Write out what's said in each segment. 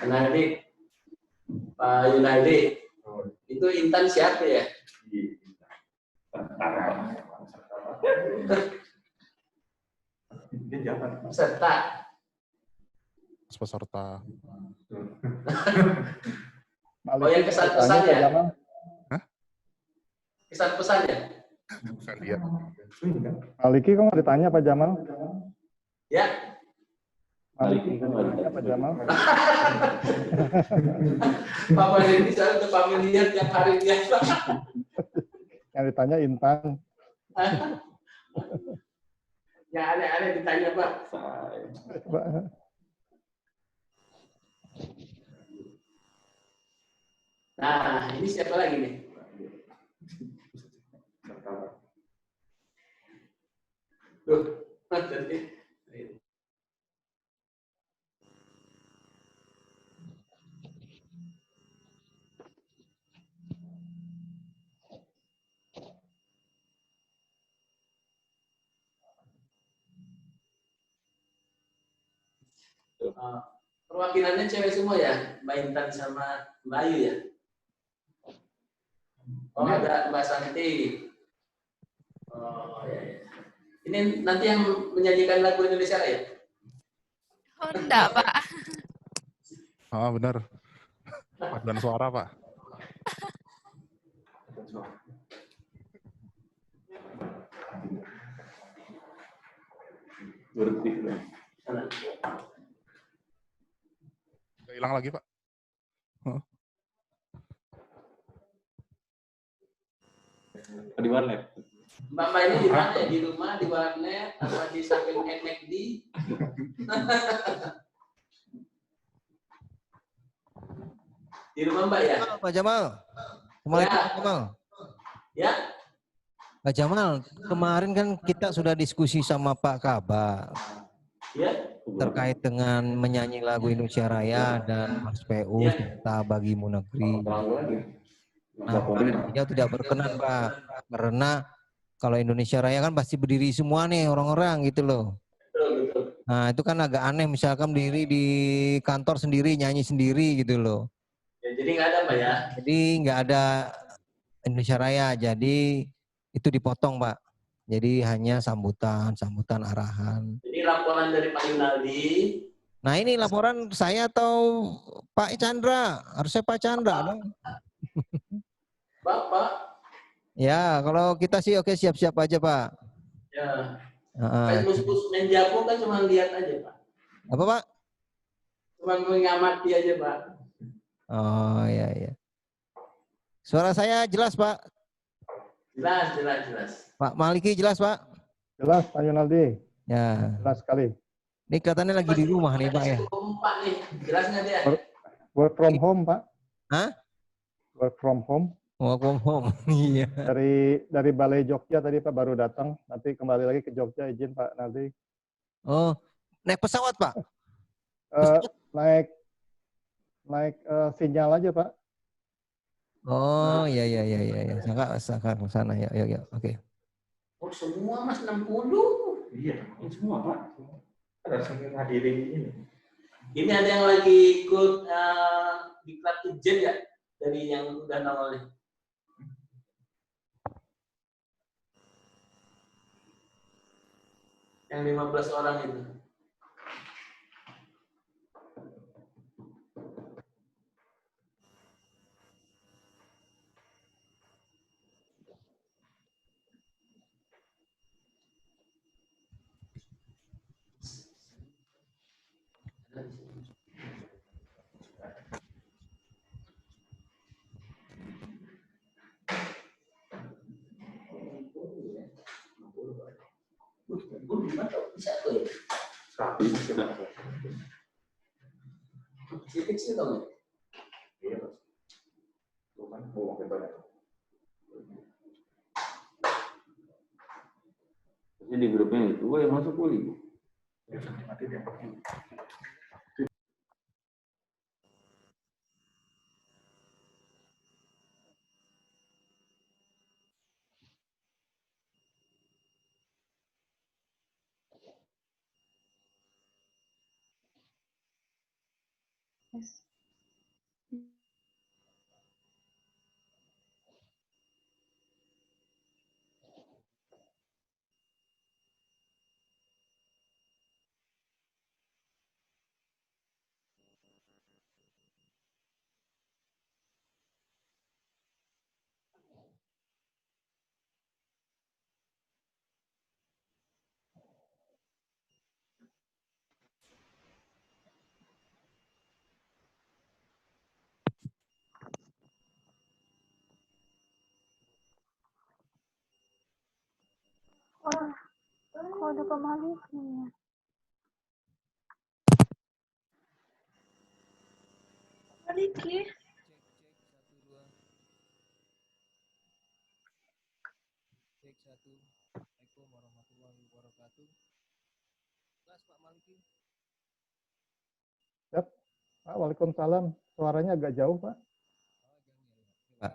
Yunadi, Pak Yunadi, itu Intan siapa ya? Peserta. Peserta. Oh yang kesan-pesan ya? Kesan-pesan ya? Bukan dia. Maliki kok nggak ditanya Pak Jamal? Ya. Maliki kan nggak ditanya Pak Jamal? Papa Deddy saya udah familiar tiap hari dia. Yang ditanya Intan. Yang aneh-aneh ditanya Pak. Nah, ini siapa lagi nih? Tuh, tadi. Perwakilannya cewek semua ya, Mbak Intan sama Mbak Ayu ya? Oh ada Mbak Santi. Oh ya. Ini nanti yang menyanyikan lagu Indonesia Raya? Oh enggak Pak. Ah benar. Paduan suara Pak. Udah hilang lagi Pak. Di warnet. Mbak ini di mana ya? Di rumah, di warnet, atau di samping McD? Di rumah Mbak ya? Pak Jamal. Kemarin Ya. Pak Jamal. Ya? Pak Jamal, kemarin kan kita sudah diskusi sama Pak Kaba. Ya? Terkait dengan menyanyi lagu Indonesia Raya dan Mas PU serta Bagimu Negeri. Nah, beliau tidak berkenan Pak, karena kalau Indonesia Raya kan pasti berdiri semua nih orang-orang gitu loh. Nah itu kan agak aneh misalkan berdiri di kantor sendiri, nyanyi sendiri gitu loh. Ya jadi nggak ada Pak ya? Jadi nggak ada Indonesia Raya, jadi itu dipotong Pak. Jadi hanya sambutan arahan. Jadi laporan dari Pak Yunaldi. Nah ini laporan saya atau Pak Chandra? Harusnya Pak Chandra dong. Bapak. Ya kalau kita sih oke siap-siap aja Pak. Ya. Kayak mus-mus main jago kan cuma lihat aja Pak. Apa Pak? Cuma mengamati aja Pak. Oh iya. Suara saya jelas Pak? Jelas. Pak Maliki jelas Pak? Jelas Pak Yunaldi. Ya. Jelas sekali. Ini kelihatannya lagi di rumah nih Pak ya. Pak nih, jelas nggak dia? Work from home Pak. Hah? Work from home. Work from home. Iya. Dari Balai Jogja tadi Pak baru datang. Nanti kembali lagi ke Jogja izin Pak nanti. Oh, naik pesawat Pak? Naik sinyal aja Pak. Oh iya. Sangka ke sana ya. Oke. Oh semua Mas 60. Iya, semua Pak. Ada yang hadirin ini. Ini ada yang lagi ikut diklat ujian ya dari yang udah nongol. Yang 15 orang itu. Kecil dong. Iya. Jadi di grupnya itu gue yang masuk kuliah. Wah, kok ada Pak Maliki ya? Maliki. Cek satu. Assalamualaikum warahmatullahi wabarakatuh. Jelas Pak Maliki. Siap. Pak, Waalaikumsalam. Suaranya agak jauh, Pak. Pak.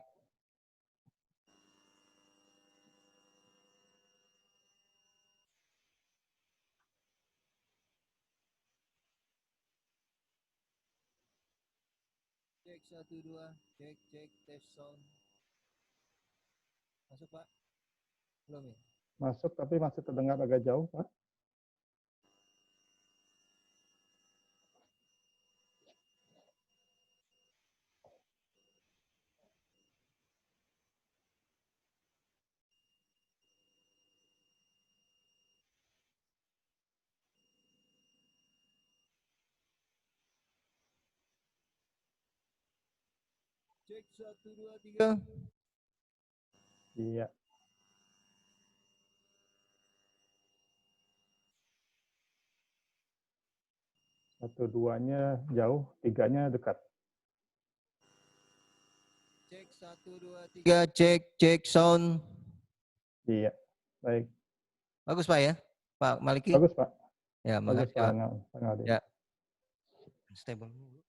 Cek 1 2, cek tes sound. Masuk Pak? Belum ya? Masuk tapi masih terdengar agak jauh, Pak. Cek 1 2 3. Iya. Satu duanya jauh, tiganya dekat. Cek 1 2 3, cek sound. Iya. Baik. Bagus Pak ya? Pak Maliki? Bagus, Pak. Ya, Bagus, makasih Pak. Pak Ngaldi. Ya. Stable dulu.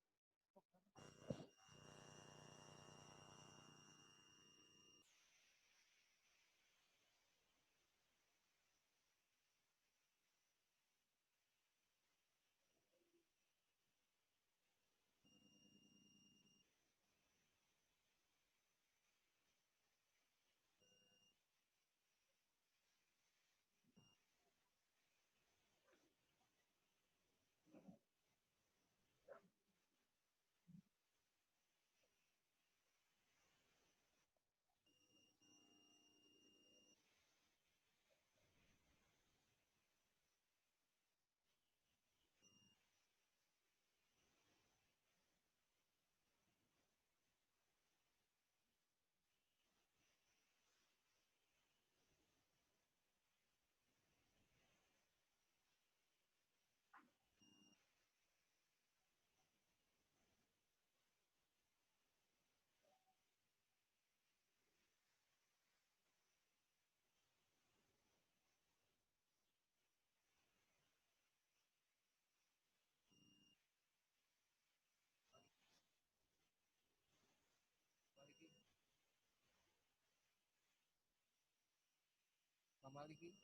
Pak Maliki.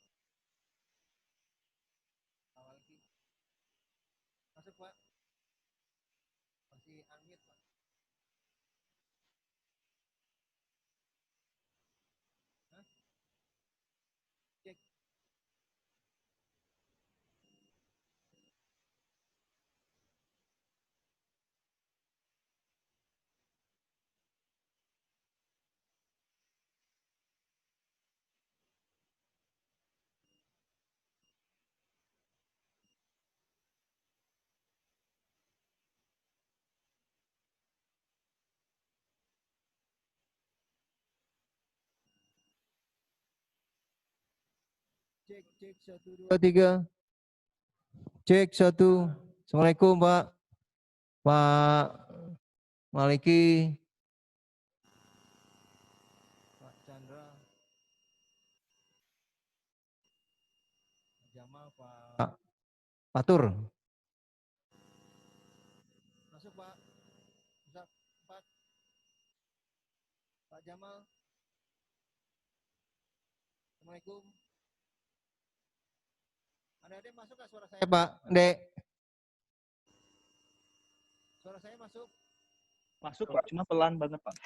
Pak Maliki. Masuk Pak. Masih unmute Pak. Hah? Cek. Cek 1 2 3. Cek 1. Assalamualaikum Pak. Pak Maliki. Pak Chandra. Pak Jamal, Pak Patur. Masuk Pak. Masuk Pak. Pak Jamal. Assalamualaikum. Ada Dek masuk nggak suara saya Pak? Dek. Suara saya masuk? Masuk Pak, cuma pelan banget Pak.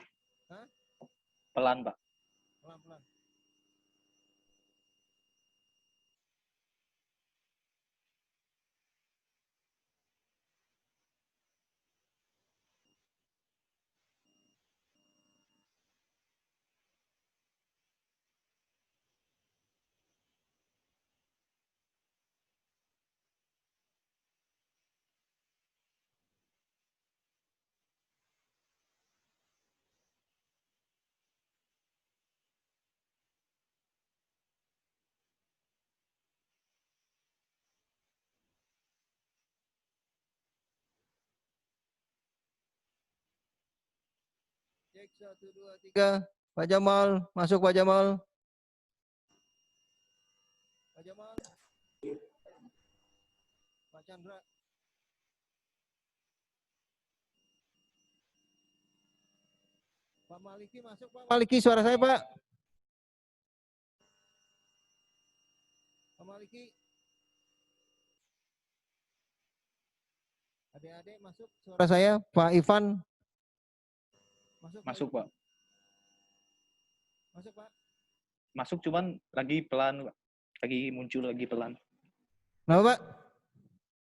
Hah? Pelan Pak. Pelan-pelan. Cek 1, 2, 3. Pak Jamal, masuk Pak Jamal. Pak Jamal. Pak Chandra. Pak Maliki masuk Pak. Maliki suara saya Pak. Pak Maliki. Adik-adik masuk suara saya. Pak Ivan. Masuk, Pak. Masuk Pak. Masuk cuman lagi pelan, Pak. Lagi muncul lagi pelan. Kenapa Pak?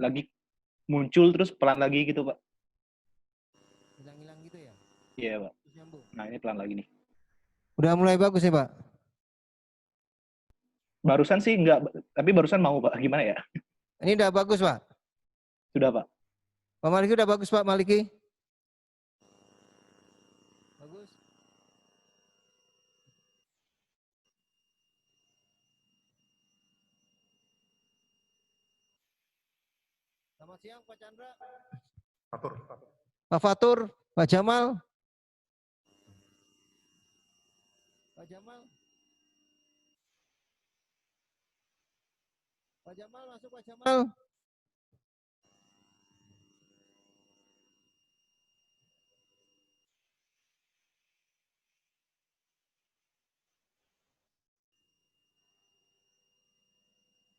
Lagi muncul terus pelan lagi gitu, Pak. Hilang-hilang gitu ya? Iya, Pak. Terus nyambung. Nah, ini pelan lagi nih. Udah mulai bagus ya Pak? Barusan sih enggak, tapi barusan mau, Pak. Gimana ya? Ini udah bagus Pak? Sudah, Pak. Pak Maliki udah bagus Pak Maliki? Bagus. Selamat siang Pak Chandra. Atur. Pak Fatur, Pak Jamal. Pak Jamal. Pak Jamal masuk Pak Jamal.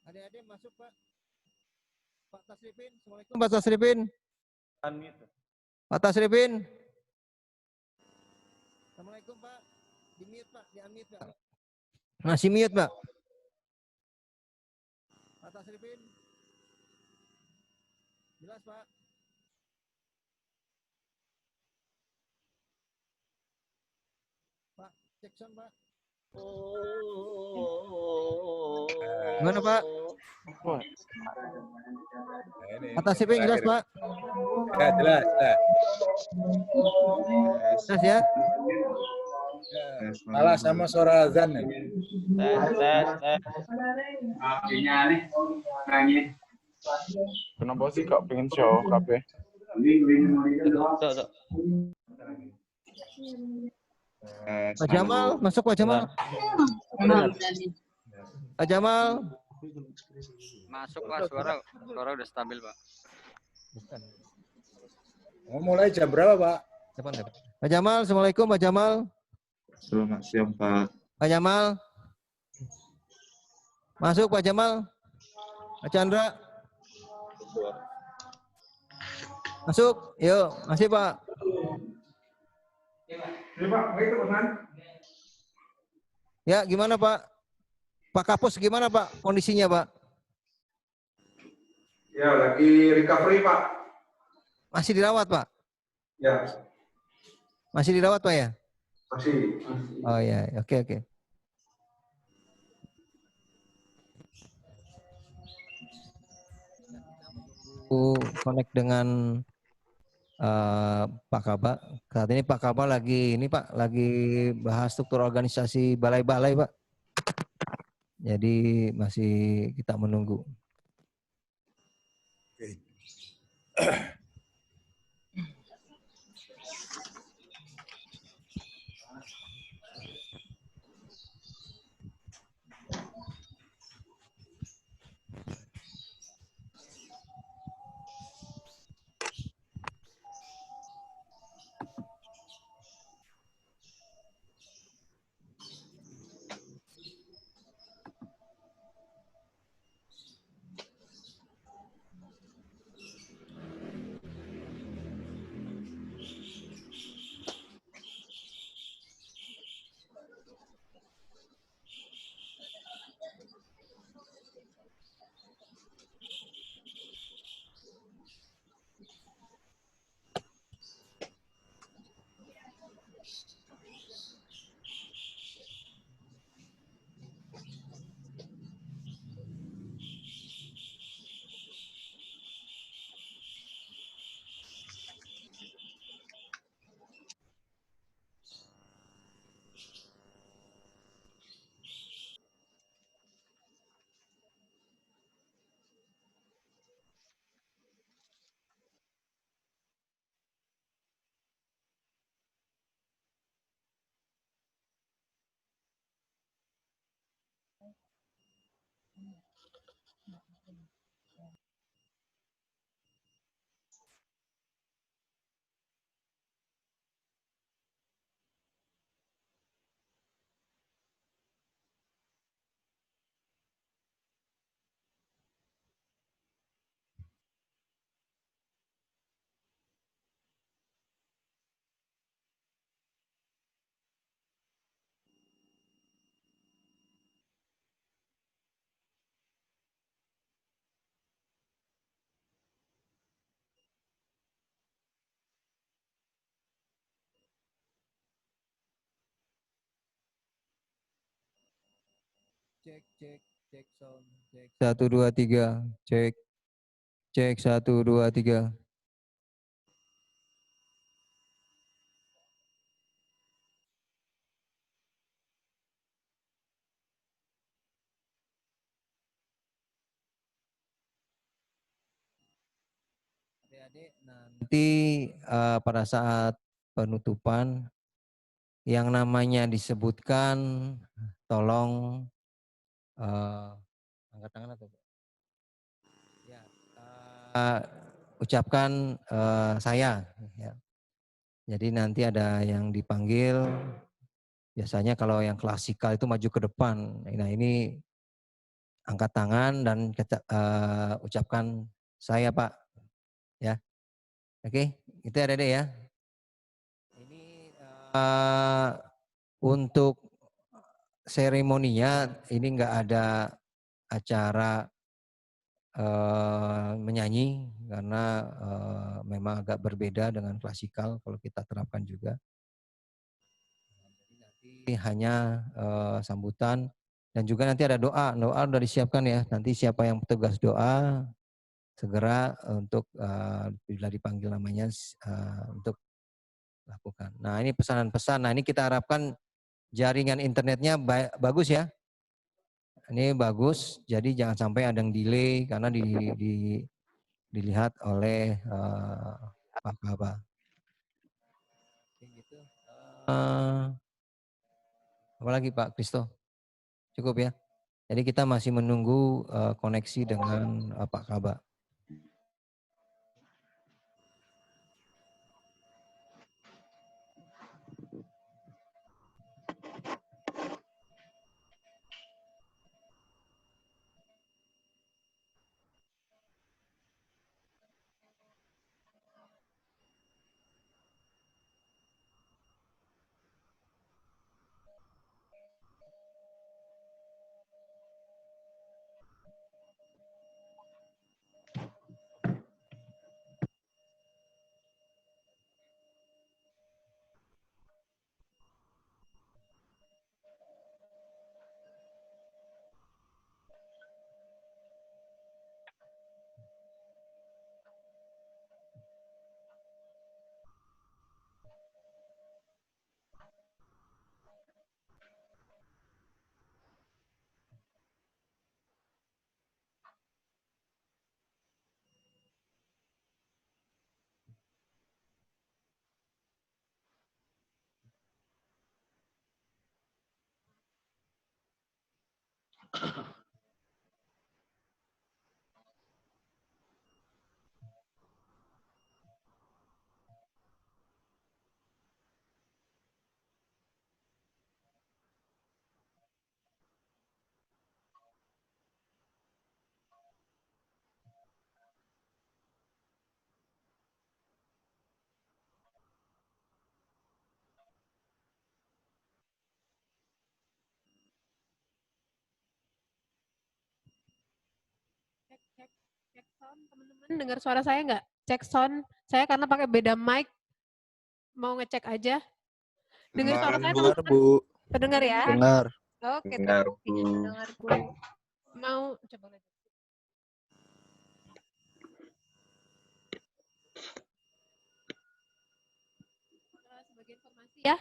Adik-adik masuk Pak. Pak Tasripin, Assalamualaikum Pak Tasripin. Pak Tasripin. Assalamualaikum Pak. Di mute Pak, di unmute Pak. Masih mute Pak. Pak Tasripin. Jelas Pak. Pak, cek sound Pak. Gimana Pak? Pak Tasripin jelas Pak. Ya, jelas. Jelas ya. Malah sama suara azan nih. Kenapa sih kok pengen show kabeh? Pak Jamal, masuk Pak Jamal. Pak Jamal. Masuk Pak, suara udah stabil Pak. Mau mulai jam berapa Pak? Pak Jamal, Assalamualaikum Pak Jamal. Selamat siang, Pak. Pak Jamal. Masuk Pak Jamal. Pak Chandra. Masuk, yuk, masih Pak. Ya, gimana Pak? Pak Kapus gimana Pak kondisinya Pak? Ya, lagi recovery, Pak. Masih dirawat Pak? Ya, Masih dirawat Pak ya? masih. Oh ya, oke. Connect dengan Pak Kaba. Saat ini Pak Kaba lagi bahas struktur organisasi balai-balai Pak. Jadi masih kita menunggu. Cek sound. Cek 1 2 3. Cek 1 2 3. Adik-adik nanti pada saat penutupan yang namanya disebutkan tolong angkat tangan atau ya, ucapkan saya ya. Jadi nanti ada yang dipanggil, biasanya kalau yang klasikal itu maju ke depan. Nah ini angkat tangan dan ucapkan saya Pak ya. Oke, itu ada deh ya. Ini untuk seremoninya ini enggak ada acara menyanyi karena memang agak berbeda dengan klasikal kalau kita terapkan juga. Nanti hanya sambutan dan juga nanti ada doa. Doa sudah disiapkan ya. Nanti siapa yang petugas doa segera untuk bila dipanggil namanya untuk lakukan. Nah ini pesanan-pesan. Nah ini kita harapkan jaringan internetnya bagus ya. Ini bagus, jadi jangan sampai ada yang delay karena dilihat oleh Pak Kaba. Gitu. Apalagi Pak Kristo? Cukup ya. Jadi kita masih menunggu koneksi dengan Pak Kaba. Cek sound, teman-teman dengar suara saya nggak? Cek sound saya karena pakai beda mic. Mau ngecek aja. Dengar suara saya Dengar, Bu. terdengar ya? Dengar. Oke, Dengar, Bu. dengar Bu. Mau coba lagi. Sebagai informasi ya,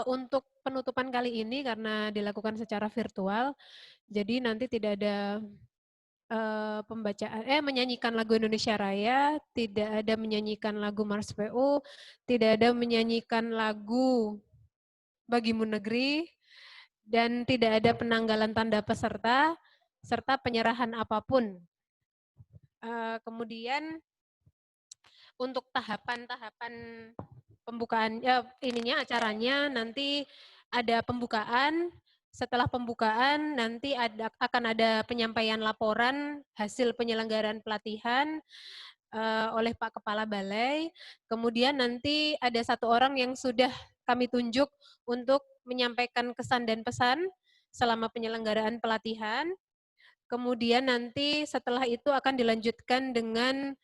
untuk penutupan kali ini karena dilakukan secara virtual, jadi nanti tidak ada pembacaan menyanyikan lagu Indonesia Raya, tidak ada menyanyikan lagu Mars PU, tidak ada menyanyikan lagu Bagimu Negeri, dan tidak ada penanggalan tanda peserta serta penyerahan apapun. Kemudian untuk tahapan-tahapan pembukaan acaranya nanti ada pembukaan. Setelah pembukaan nanti akan ada penyampaian laporan hasil penyelenggaraan pelatihan oleh Pak Kepala Balai. Kemudian nanti ada satu orang yang sudah kami tunjuk untuk menyampaikan kesan dan pesan selama penyelenggaraan pelatihan. Kemudian nanti setelah itu akan dilanjutkan dengan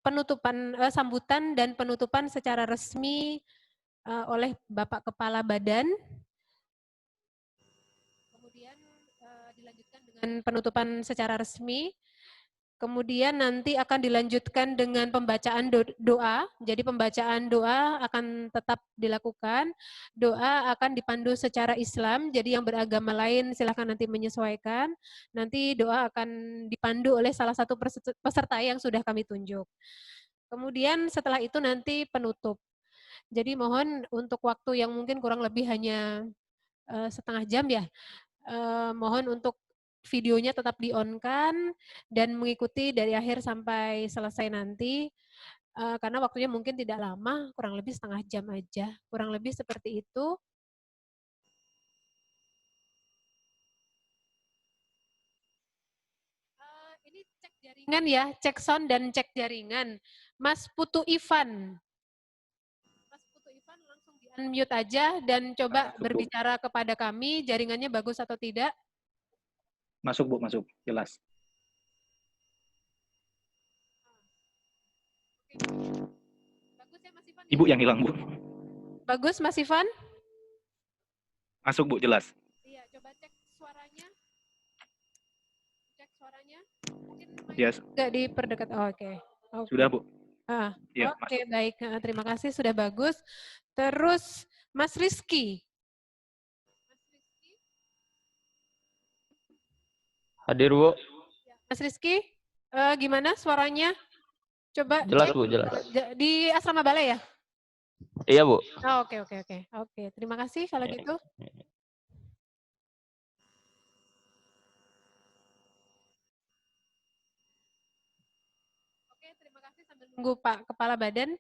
penutupan sambutan dan penutupan secara resmi oleh Bapak Kepala Badan. kemudian dilanjutkan dengan penutupan secara resmi. Kemudian nanti akan dilanjutkan dengan pembacaan doa. Jadi pembacaan doa akan tetap dilakukan. Doa akan dipandu secara Islam. Jadi yang beragama lain silahkan nanti menyesuaikan. Nanti doa akan dipandu oleh salah satu peserta yang sudah kami tunjuk. Kemudian setelah itu nanti penutup. Jadi mohon untuk waktu yang mungkin kurang lebih hanya setengah jam ya. Mohon untuk videonya tetap di-on-kan dan mengikuti dari akhir sampai selesai nanti. Karena waktunya mungkin tidak lama, kurang lebih setengah jam aja. Kurang lebih seperti itu. Ini cek jaringan ya, cek sound dan cek jaringan. Mas Putu Ivan. Mas Putu Ivan langsung di-unmute aja dan coba berbicara kepada kami, jaringannya bagus atau tidak. Masuk, Bu, masuk. Jelas. Bagus ya, Mas Ivan? Ibu yang hilang, Bu. Bagus, Mas Ivan? Masuk, Bu, jelas. Iya, coba cek suaranya. Cek suaranya. Mungkin Yes. nggak diperdekat. Oh, oke. Sudah, Bu. Ya, Oke, baik. Terima kasih, sudah bagus. Terus, Mas Rizky. Hadir, Bu. Mas Rizky, gimana suaranya? Coba Jelas, cek. Bu, jelas. Di Asrama Balai ya? Iya, Bu. Oh, oke. Oke, terima kasih kalau gitu. Oke, terima kasih sambil nunggu Pak Kepala Badan.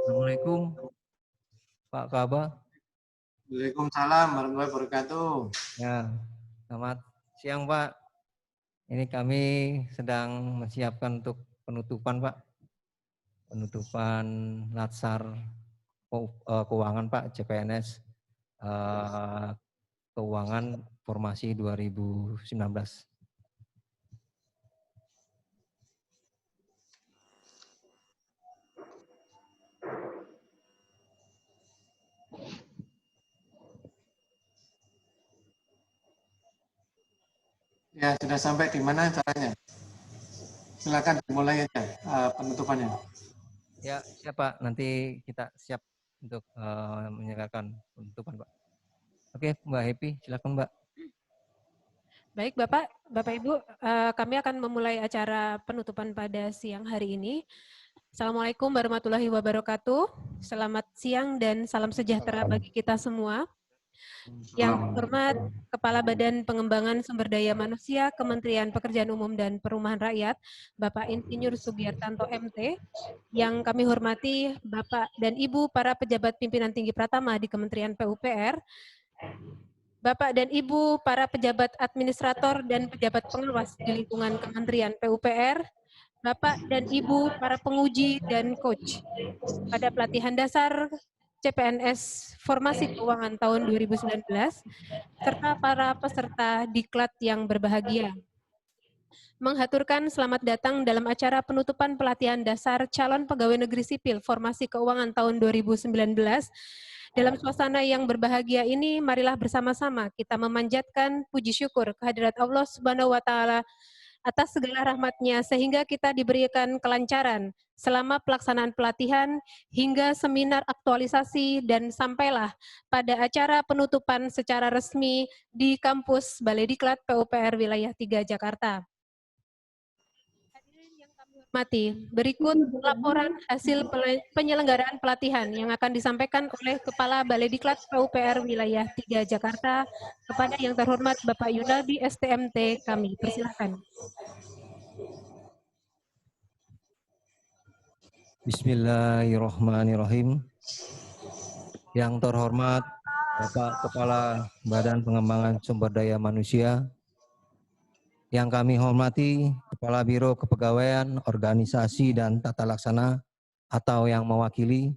Assalamualaikum, Pak Kaba. Waalaikumsalam warahmatullahi wabarakatuh. Ya, selamat siang, Pak. Ini kami sedang menyiapkan untuk penutupan, Pak. Penutupan Latsar Keuangan, Pak, CPNS Keuangan Formasi 2019. Ya, sudah sampai di mana caranya? Silakan dimulai aja penutupannya. Ya, siap Pak. Nanti kita siap untuk menyerahkan penutupan, Pak. Oke, Mbak Happy, silakan Mbak. Baik, Bapak Ibu, kami akan memulai acara penutupan pada siang hari ini. Assalamualaikum warahmatullahi wabarakatuh. Selamat siang dan salam sejahtera bagi kita semua. Yang terhormat Kepala Badan Pengembangan Sumber Daya Manusia Kementerian Pekerjaan Umum dan Perumahan Rakyat, Bapak Insinyur Sugiartanto MT. Yang kami hormati Bapak dan Ibu para pejabat pimpinan tinggi Pratama di Kementerian PUPR, Bapak dan Ibu para pejabat administrator dan pejabat pengawas di lingkungan Kementerian PUPR, Bapak dan Ibu para penguji dan coach pada pelatihan dasar CPNS Formasi Keuangan tahun 2019, serta para peserta diklat yang berbahagia. Menghaturkan selamat datang dalam acara penutupan pelatihan dasar calon pegawai negeri sipil Formasi Keuangan tahun 2019. Dalam suasana yang berbahagia ini, marilah bersama-sama kita memanjatkan puji syukur kehadirat Allah Subhanahu wa Ta'ala atas segala rahmat-Nya sehingga kita diberikan kelancaran selama pelaksanaan pelatihan hingga seminar aktualisasi dan sampailah pada acara penutupan secara resmi di kampus Balai Diklat PUPR Wilayah 3 Jakarta. Hadirin yang kami hormati, berikut laporan hasil penyelenggaraan pelatihan yang akan disampaikan oleh Kepala Balai Diklat PUPR Wilayah 3 Jakarta kepada yang terhormat Bapak Yunardi STMT kami. Persilahkan. Bismillahirrahmanirrahim. Yang terhormat Bapak Kepala Badan Pengembangan Sumber Daya Manusia, yang kami hormati Kepala Biro Kepegawaian, Organisasi dan Tata Laksana atau yang mewakili,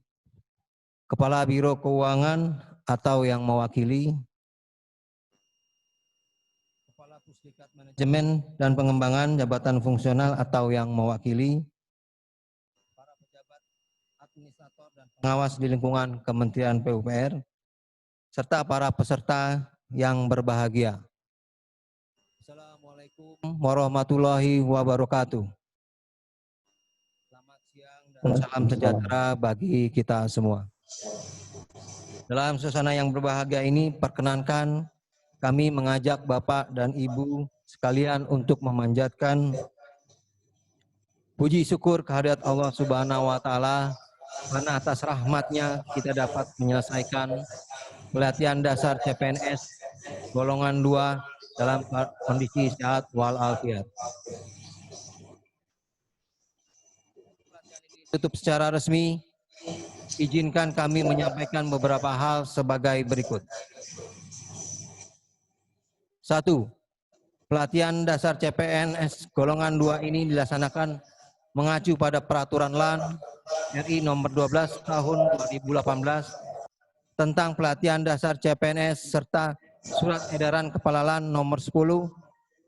Kepala Biro Keuangan atau yang mewakili, Kepala Pusdikat Manajemen dan Pengembangan Jabatan Fungsional atau yang mewakili, administrator dan pengawas di lingkungan Kementerian PUPR, serta para peserta yang berbahagia. Assalamualaikum warahmatullahi wabarakatuh. Selamat siang dan salam sejahtera bagi kita semua. Dalam suasana yang berbahagia ini, perkenankan kami mengajak Bapak dan Ibu sekalian untuk memanjatkan puji syukur kehadirat Allah Subhanahu wa Ta'ala karena atas rahmat-Nya kita dapat menyelesaikan pelatihan dasar CPNS golongan 2 dalam kondisi sehat walafiat. Tutup secara resmi, izinkan kami menyampaikan beberapa hal sebagai berikut. 1. Pelatihan dasar CPNS golongan 2 ini dilaksanakan mengacu pada Peraturan LAN RI nomor 12 tahun 2018 tentang pelatihan dasar CPNS serta Surat Edaran Kepala LAN nomor 10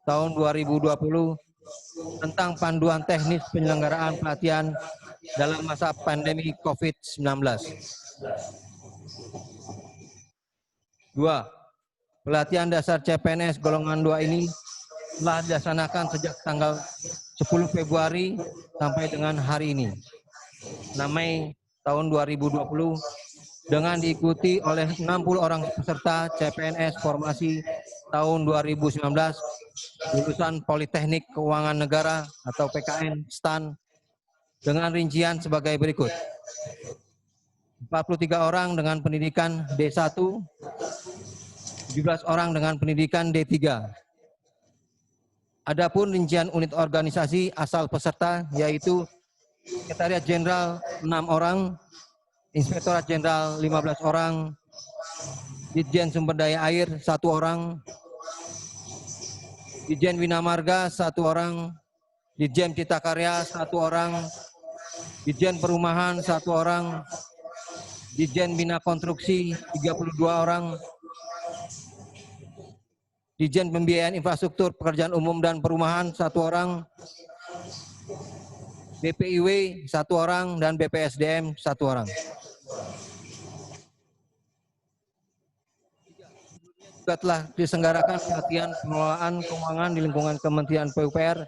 tahun 2020 tentang panduan teknis penyelenggaraan pelatihan dalam masa pandemi COVID-19. 2. Pelatihan dasar CPNS golongan 2 ini telah dilaksanakan sejak tanggal 10 Februari sampai dengan hari ini, 6 Mei tahun 2020, dengan diikuti oleh 60 orang peserta CPNS Formasi tahun 2019 lulusan Politeknik Keuangan Negara atau PKN STAN dengan rincian sebagai berikut. 43 orang dengan pendidikan D1, 17 orang dengan pendidikan D3. Adapun rincian unit organisasi asal peserta yaitu Sekretariat Jenderal 6 orang, Inspektorat Jenderal 15 orang, Ditjen Sumber Daya Air 1 orang, Ditjen Bina Marga 1 orang, Ditjen Cipta Karya 1 orang, Ditjen Perumahan 1 orang, Ditjen Bina Konstruksi 32 orang, Ditjen Pembiayaan Infrastruktur Pekerjaan Umum dan Perumahan 1 orang, BPIW 1 orang, dan BPSDM 1 orang. Juga telah diselenggarakan pelatihan pengelolaan keuangan di lingkungan Kementerian PUPR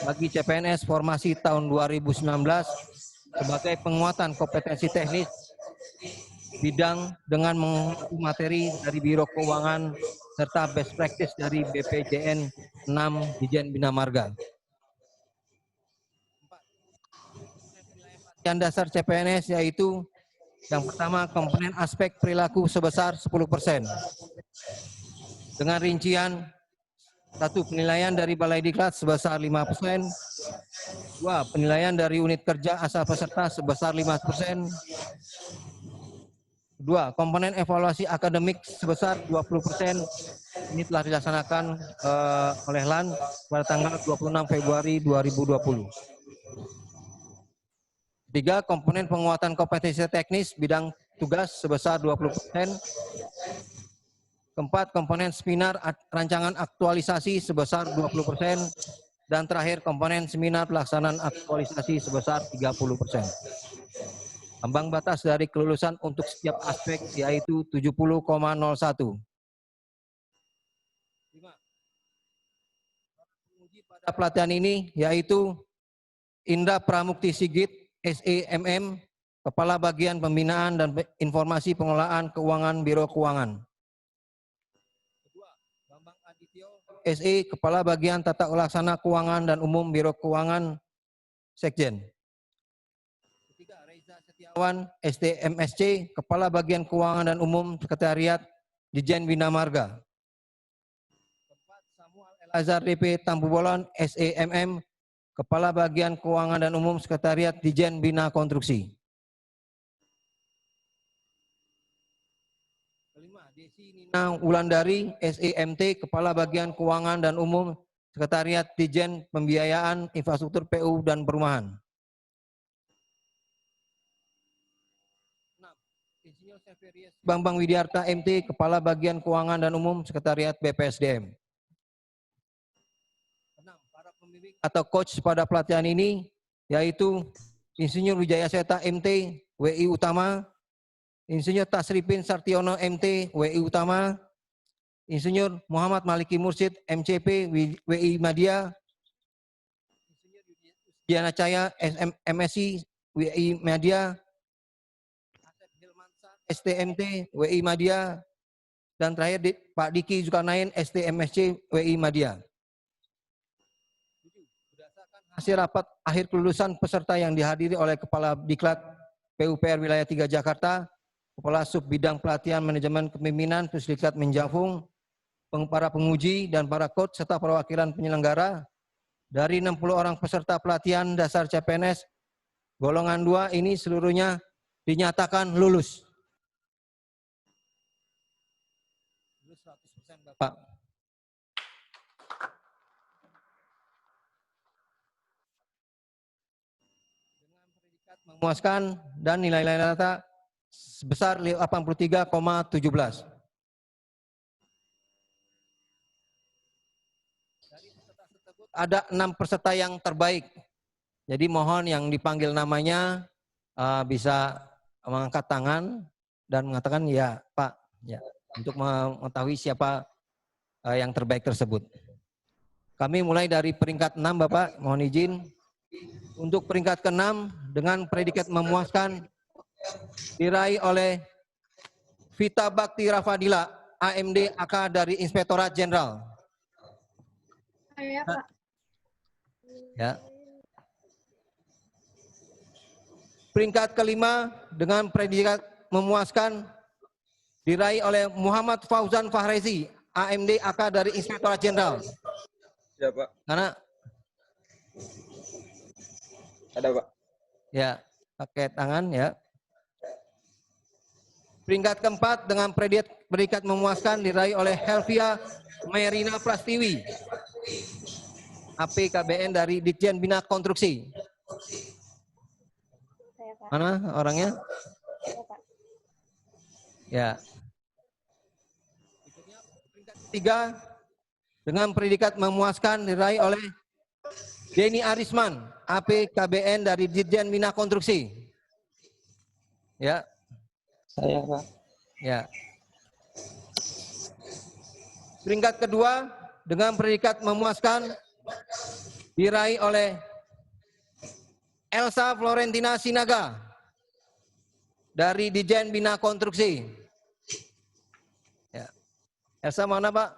bagi CPNS Formasi tahun 2019 sebagai penguatan kompetensi teknis bidang dengan mengacu materi dari Biro Keuangan serta best practice dari BPJN 6 Ditjen Bina Marga. Pelatihan dasar CPNS yaitu Yang pertama, komponen aspek perilaku sebesar 10%. Dengan rincian 1. Penilaian dari Balai Diklat sebesar 5%. 2. Penilaian dari unit kerja asal peserta sebesar 5%. 2. Komponen evaluasi akademik sebesar 20%. Ini telah dilaksanakan oleh LAN pada tanggal 26 Februari 2020. 3. Komponen penguatan kompetensi teknis bidang tugas sebesar 20%. 4. Komponen seminar rancangan aktualisasi sebesar 20%. Dan terakhir, komponen seminar pelaksanaan aktualisasi sebesar 30%. Ambang batas dari kelulusan untuk setiap aspek yaitu 70,01. 5. Penguji pada pelatihan ini yaitu Indra Pramukti Sigit, SEMM, Kepala Bagian Pembinaan dan Informasi Pengelolaan Keuangan Biro Keuangan. SE, Kepala Bagian Tata Laksana Keuangan dan Umum Biro Keuangan, Sekjen. Ketiga, Reza Setiawan, STMSC, Kepala Bagian Keuangan dan Umum, Sekretariat Dijen Bina Marga. Keempat, Samuel Elazar DP Tambubolon, SEMM, Kepala Bagian Keuangan dan Umum, Sekretariat Dijen Bina Konstruksi. Desi Nina Wulandari, SEMT, Kepala Bagian Keuangan dan Umum, Sekretariat Dijen Pembiayaan, Infrastruktur PU dan Perumahan. 6. Insinyur Severius Bambang Widiarta, MT, Kepala Bagian Keuangan dan Umum, Sekretariat BPSDM. 6. Para pembimbing atau coach pada pelatihan ini yaitu Insinyur Wijaya Seta, MT, WI Utama, Insinyur Tasripin Sartiono, MT, WI Utama, Insinyur Muhammad Maliki Mursyid, MCP, WI Madya, Insinyur Diana Caya, MSI, WI Madya, Asep Hilmansyah, STMT, WI Madya, dan terakhir Pak Diki Zulkarnain, STMSC, WI Madya. Berdasarkan hasil rapat akhir kelulusan peserta yang dihadiri oleh Kepala Diklat PUPR Wilayah 3 Jakarta, Kepala Sub Bidang Pelatihan Manajemen Kepemimpinan Pusdiklat Menjafung, para penguji dan para coach serta perwakilan penyelenggara, dari 60 orang peserta pelatihan dasar CPNS golongan 2 ini seluruhnya dinyatakan lulus. 100% Bapak. Dengan predikat memuaskan dan nilai-nilai rata sebesar 83,17. Dari peserta tersebut ada 6 peserta yang terbaik. Jadi mohon yang dipanggil namanya bisa mengangkat tangan dan mengatakan ya Pak, ya, untuk mengetahui siapa yang terbaik tersebut. Kami mulai dari peringkat 6 Bapak, mohon izin. Untuk peringkat ke-6 dengan predikat memuaskan diraih oleh Vita Bakti Rafadila, AMD AK dari Inspektorat Jenderal. Saya, Pak. Ya. Peringkat ke-5 dengan predikat memuaskan diraih oleh Muhammad Fauzan Fahrezi, AMD AK dari Inspektorat Jenderal. Ya, Pak. Karena Ada, Pak. ya, pakai tangan ya. Peringkat ke-4 dengan predikat memuaskan diraih oleh Helvia Merina Prastiwi, APKBN dari Ditjen Bina Konstruksi. Mana orangnya? Ya. Peringkat ketiga dengan predikat memuaskan diraih oleh Denny Arisman, APKBN dari Ditjen Bina Konstruksi. Ya. Saya, Pak. Ya. Peringkat kedua dengan predikat memuaskan diraih oleh Elsa Florentina Sinaga dari Ditjen Bina Konstruksi. Ya. Elsa mana, Pak?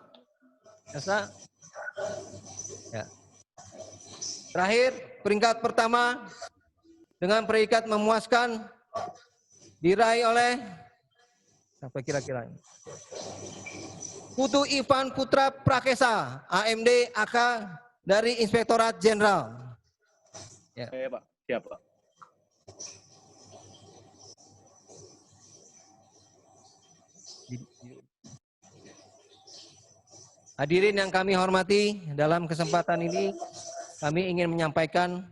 Elsa? Ya. Terakhir, peringkat pertama dengan predikat memuaskan diraih oleh siapa kira-kira? Putu Ivan Putra Prakesa, AMD AK dari Inspektorat Jenderal. Ya. Pak. Siap, Pak. Hadirin yang kami hormati, dalam kesempatan ini kami ingin menyampaikan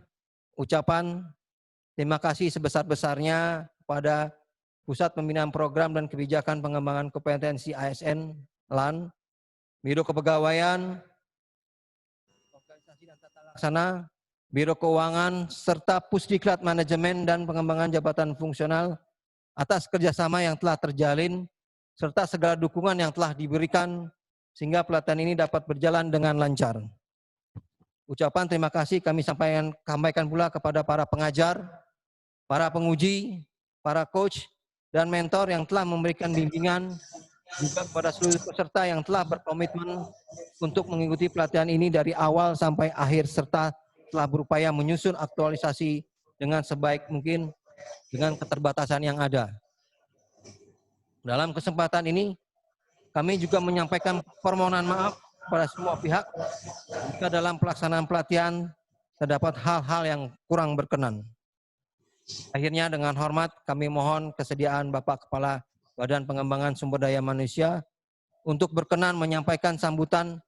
ucapan terima kasih sebesar-besarnya kepada Pusat Pembinaan Program dan Kebijakan Pengembangan Kompetensi ASN LAN, Biro Kepegawaian, Organisasi dan Tata Laksana, Biro Keuangan, serta Pusdiklat Manajemen dan Pengembangan Jabatan Fungsional atas kerjasama yang telah terjalin, serta segala dukungan yang telah diberikan sehingga pelatihan ini dapat berjalan dengan lancar. Ucapan terima kasih kami sampaikan pula kepada para pengajar, para penguji, para coach, dan mentor yang telah memberikan bimbingan, juga kepada seluruh peserta yang telah berkomitmen untuk mengikuti pelatihan ini dari awal sampai akhir, serta telah berupaya menyusun aktualisasi dengan sebaik mungkin dengan keterbatasan yang ada. Dalam kesempatan ini, kami juga menyampaikan permohonan maaf kepada semua pihak jika dalam pelaksanaan pelatihan terdapat hal-hal yang kurang berkenan. Akhirnya dengan hormat kami mohon kesediaan Bapak Kepala Badan Pengembangan Sumber Daya Manusia untuk berkenan menyampaikan sambutan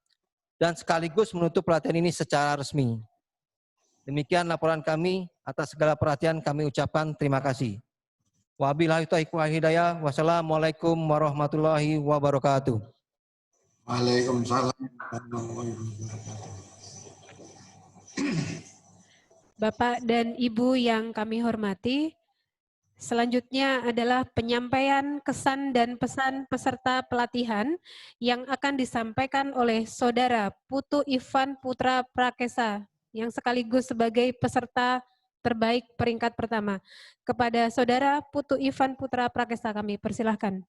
dan sekaligus menutup pelatihan ini secara resmi. Demikian laporan kami, atas segala perhatian kami ucapkan terima kasih. Wabillahi taufiq wal hidayah. Wassalamualaikum warahmatullahi wabarakatuh. Waalaikumsalam. Bapak dan Ibu yang kami hormati, selanjutnya adalah penyampaian kesan dan pesan peserta pelatihan yang akan disampaikan oleh Saudara Putu Ivan Putra Prakesa yang sekaligus sebagai peserta terbaik peringkat pertama. Kepada Saudara Putu Ivan Putra Prakesa kami persilahkan.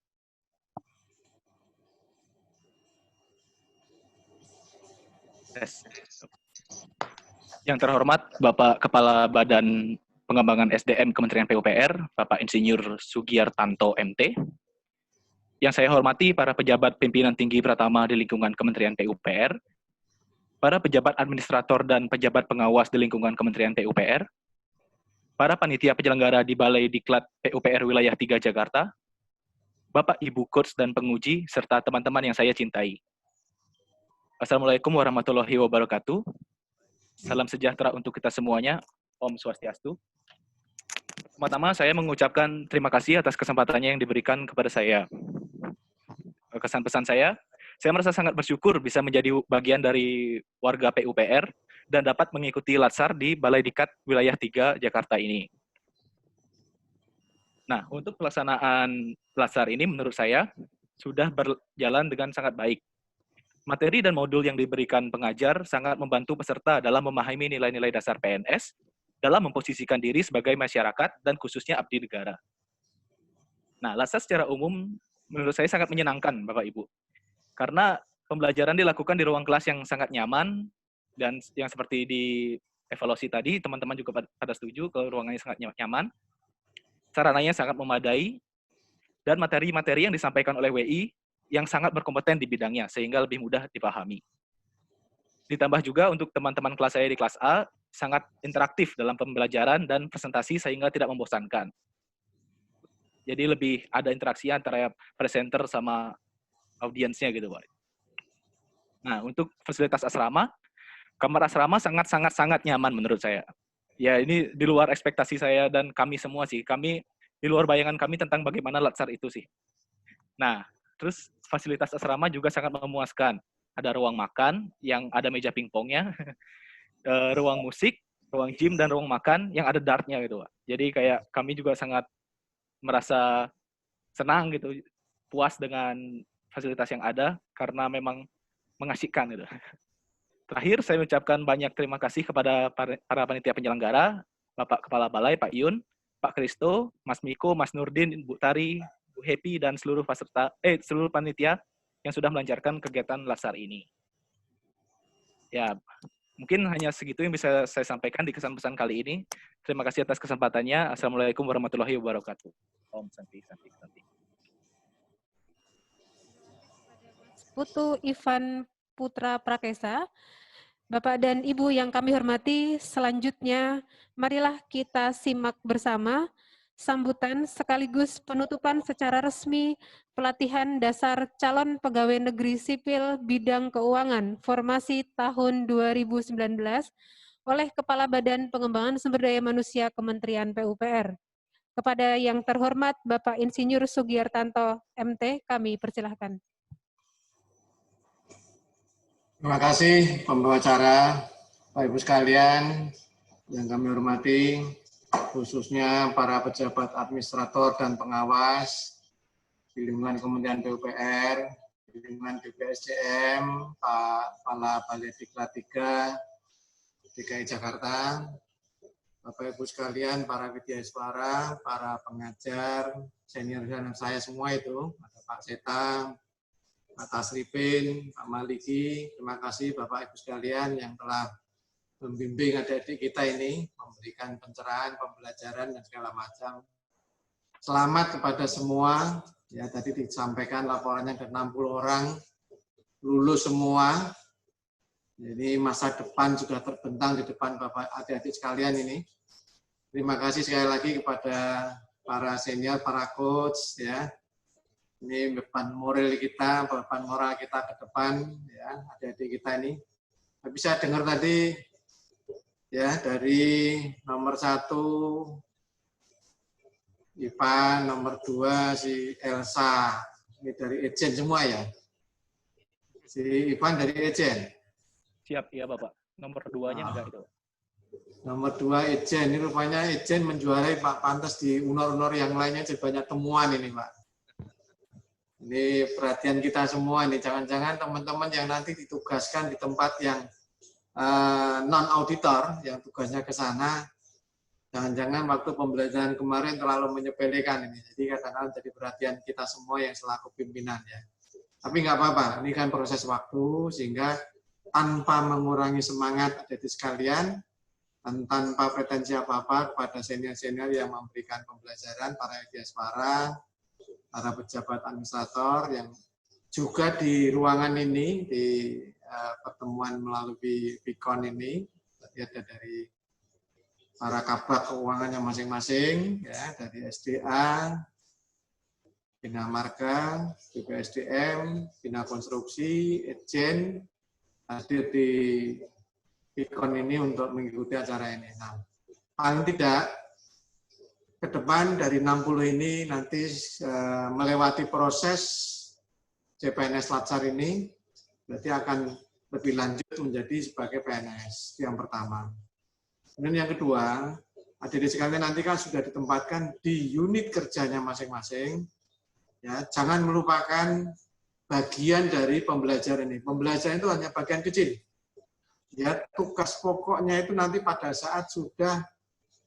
Yang terhormat Bapak Kepala Badan Pengembangan SDM Kementerian PUPR, Bapak Insinyur Sugiartanto MT. Yang saya hormati para pejabat pimpinan tinggi pertama di lingkungan Kementerian PUPR, para pejabat administrator dan pejabat pengawas di lingkungan Kementerian PUPR, para panitia penyelenggara di Balai Diklat PUPR Wilayah 3 Jakarta, Bapak Ibu coach dan penguji, serta teman-teman yang saya cintai. Assalamualaikum warahmatullahi wabarakatuh. Salam sejahtera untuk kita semuanya. Om Swastiastu. Pertama, saya mengucapkan terima kasih atas kesempatannya yang diberikan kepada saya. Kesan pesan saya merasa sangat bersyukur bisa menjadi bagian dari warga PUPR dan dapat mengikuti Latsar di Balai Diklat Wilayah 3 Jakarta ini. Nah, untuk pelaksanaan Latsar ini menurut saya sudah berjalan dengan sangat baik. Materi dan modul yang diberikan pengajar sangat membantu peserta dalam memahami nilai-nilai dasar PNS, dalam memposisikan diri sebagai masyarakat dan khususnya abdi negara. Nah, Latsar secara umum menurut saya sangat menyenangkan, Bapak Ibu. Karena pembelajaran dilakukan di ruang kelas yang sangat nyaman, dan yang seperti di evaluasi tadi, teman-teman juga pada setuju kalau ruangannya sangat nyaman, sarananya sangat memadai, dan materi-materi yang disampaikan oleh WI yang sangat berkompeten di bidangnya, sehingga lebih mudah dipahami. Ditambah juga untuk teman-teman kelas saya di kelas A, sangat interaktif dalam pembelajaran dan presentasi sehingga tidak membosankan. Jadi lebih ada interaksi antara presenter sama audiensnya gitu, Pak. Nah, untuk fasilitas asrama, kamar asrama sangat nyaman menurut saya. Ya, ini di luar ekspektasi saya dan kami semua sih. Kami di luar bayangan kami tentang bagaimana Latsar itu sih. Nah, terus fasilitas asrama juga sangat memuaskan. Ada ruang makan yang ada meja pingpongnya, ruang musik, ruang gym, dan ruang makan yang ada dartnya gitu, Pak. Jadi kayak kami juga sangat merasa senang gitu, puas dengan fasilitas yang ada karena memang mengasihkan gitu. Terakhir, saya mengucapkan banyak terima kasih kepada para panitia penyelenggara, Bapak Kepala Balai, Pak Yun, Pak Kristo, Mas Miko, Mas Nurdin, Bu Tari, Bu Happy, dan seluruh seluruh panitia yang sudah melancarkan kegiatan Latsar ini. Ya, mungkin hanya segitu yang bisa saya sampaikan di kesan pesan kali ini. Terima kasih atas kesempatannya. Assalamualaikum warahmatullahi wabarakatuh. Om Santi. Putu Ivan Putra Prakesa. Bapak dan Ibu yang kami hormati, selanjutnya marilah kita simak bersama sambutan sekaligus penutupan secara resmi pelatihan dasar calon pegawai negeri sipil bidang keuangan formasi tahun 2019 oleh Kepala Badan Pengembangan Sumber Daya Manusia Kementerian PUPR. Kepada yang terhormat Bapak Insinyur Sugiartanto, MT, kami persilahkan. Terima kasih pembawa acara, Bapak Ibu sekalian yang kami hormati, khususnya para pejabat administrator dan pengawas di lingkungan Kementerian PUPR, di lingkungan BPSDM, Pak Kepala Balai Diklat 3 DKI Jakarta, Bapak Ibu sekalian, para widyaswara, para pengajar, senior dan saya semua itu, ada Pak Seta, Pak Tasripin, Pak Maliki, terima kasih Bapak Ibu sekalian yang telah membimbing adik-adik kita ini, memberikan pencerahan, pembelajaran, dan segala macam. Selamat kepada semua, ya tadi disampaikan laporannya ada 60 orang, lulus semua, jadi masa depan sudah terbentang di depan Bapak adik-adik sekalian ini. Terima kasih sekali lagi kepada para senior, para coach, ya. Ini beban moral kita, beban moral kita ke depan, ya, adik-adik kita ini. Bisa dengar tadi, ya, dari nomor 1 Ivan, nomor 2 si Elsa, ini dari Ejen semua ya. Si Ivan dari Ejen. Siap, iya Bapak. Nomor 2-nya enggak itu. Nomor 2 Ejen, ini rupanya Ejen menjuarai Pak, pantas di unor-unor yang lainnya banyak temuan ini Pak. Ini perhatian kita semua ini, jangan-jangan teman-teman yang nanti ditugaskan di tempat yang non-auditor, yang tugasnya ke sana, jangan-jangan waktu pembelajaran kemarin terlalu menyepelekan ini. Jadi kadang-kadang jadi perhatian kita semua yang selaku pimpinan ya. Tapi nggak apa-apa, ini kan proses waktu, sehingga tanpa mengurangi semangat adik-adik sekalian, dan tanpa pretensi apa-apa kepada senior-senior yang memberikan pembelajaran, para widyaswara, para pejabat administrator yang juga di ruangan ini, di pertemuan melalui Vicon ini, ada dari para kabak keuangannya masing-masing, ya, dari SDA, Bina Marga, BPSDM, Bina Konstruksi, Ejen, hadir di Vicon ini untuk mengikuti acara ini. Nah, paling tidak, ke depan dari 60 ini nanti melewati proses CPNS Latsar ini, berarti akan lebih lanjut menjadi sebagai PNS, yang pertama. Kemudian yang kedua, adik-adik sekalian nanti kan sudah ditempatkan di unit kerjanya masing-masing, ya, jangan melupakan bagian dari pembelajaran ini. Pembelajaran itu hanya bagian kecil. Ya, tugas pokoknya itu nanti pada saat sudah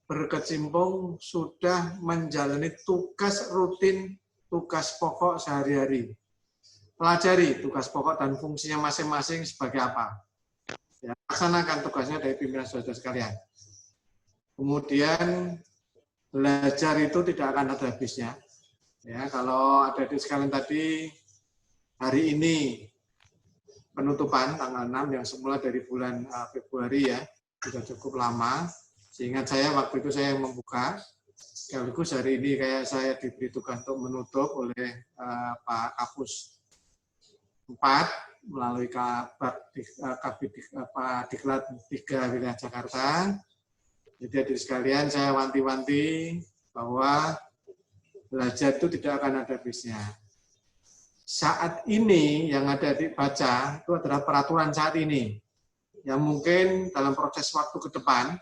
berkecimpung, sudah menjalani tugas rutin, tugas pokok sehari-hari. Pelajari tugas pokok dan fungsinya masing-masing sebagai apa. Ya, laksanakan tugasnya dari pimpinan saudara sekalian. Kemudian belajar itu tidak akan ada habisnya. Ya, kalau ada di sekalian tadi, hari ini penutupan tanggal 6 yang semula dari bulan Februari ya, sudah cukup lama. Seingat saya waktu itu saya membuka, sekaligus hari ini kayak saya diberi tugas untuk menutup oleh Pak Kapus 4 melalui Diklat 3 Wilayah Jakarta. Jadi adik sekalian saya wanti-wanti bahwa belajar itu tidak akan ada habisnya. Saat ini yang ada dibaca itu adalah peraturan saat ini, yang mungkin dalam proses waktu ke depan,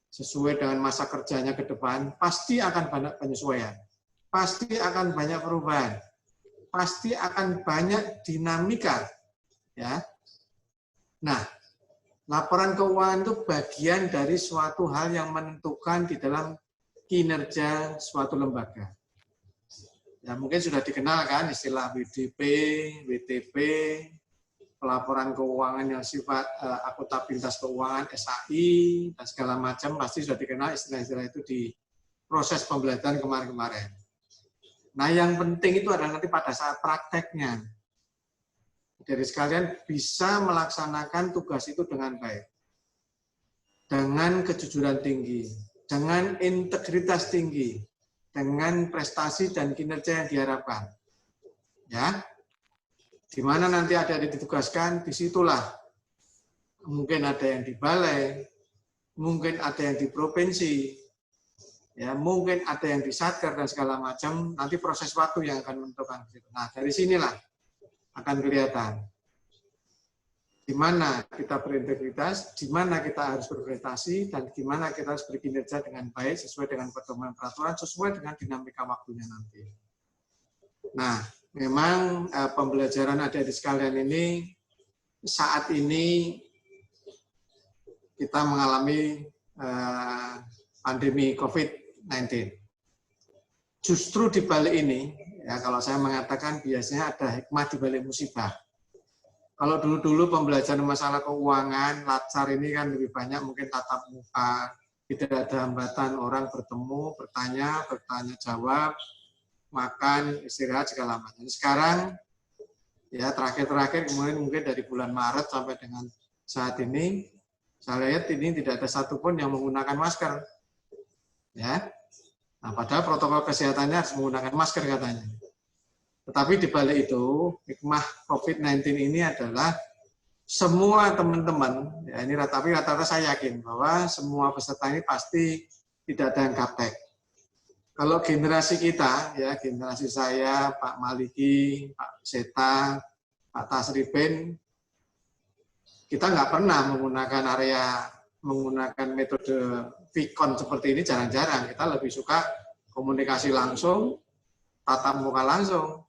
sesuai dengan masa kerjanya ke depan, pasti akan banyak penyesuaian, pasti akan banyak perubahan, pasti akan banyak dinamika, ya. Nah, laporan keuangan itu bagian dari suatu hal yang menentukan di dalam kinerja suatu lembaga. Ya, mungkin sudah dikenal kan istilah WDP, WTP, pelaporan keuangan yang sifat akuntabilitas keuangan, SAI, dan segala macam, pasti sudah dikenal istilah-istilah itu di proses pembelajaran kemarin-kemarin. Nah, yang penting itu adalah nanti pada saat prakteknya. Jadi sekalian bisa melaksanakan tugas itu dengan baik. Dengan kejujuran tinggi, dengan integritas tinggi, dengan prestasi dan kinerja yang diharapkan. Ya. Di mana nanti ada yang ditugaskan, disitulah mungkin ada yang di balai, mungkin ada yang di provinsi, ya mungkin ada yang di satker dan segala macam. Nanti proses waktu yang akan menentukan. Nah, dari sinilah akan kelihatan di mana kita berintegritas, di mana kita harus berprestasi, dan di mana kita harus berkinerja dengan baik sesuai dengan pedoman peraturan, sesuai dengan dinamika waktunya nanti. Nah, memang pembelajaran adik-adik sekalian ini saat ini kita mengalami pandemi COVID-19. Justru di balik ini, ya kalau saya mengatakan biasanya ada hikmah di balik musibah. Kalau dulu-dulu pembelajaran masalah keuangan, latsar ini kan lebih banyak mungkin tatap muka, tidak ada hambatan, orang bertemu, bertanya jawab, makan, istirahat, segala macam. Sekarang, ya terakhir-terakhir kemudian mungkin dari bulan Maret sampai dengan saat ini, saya lihat ini tidak ada satupun yang menggunakan masker. Ya, nah padahal protokol kesehatannya harus menggunakan masker katanya. Tetapi di balik itu, hikmah COVID-19 ini adalah semua teman-teman, ya ini rata-rata saya yakin bahwa semua peserta ini pasti tidak ada yang gaptek. Kalau generasi kita, ya generasi saya, Pak Maliki, Pak Seta, Pak Tasriben, kita nggak pernah menggunakan metode Vicon seperti ini, jarang-jarang. Kita lebih suka komunikasi langsung, tatap muka langsung.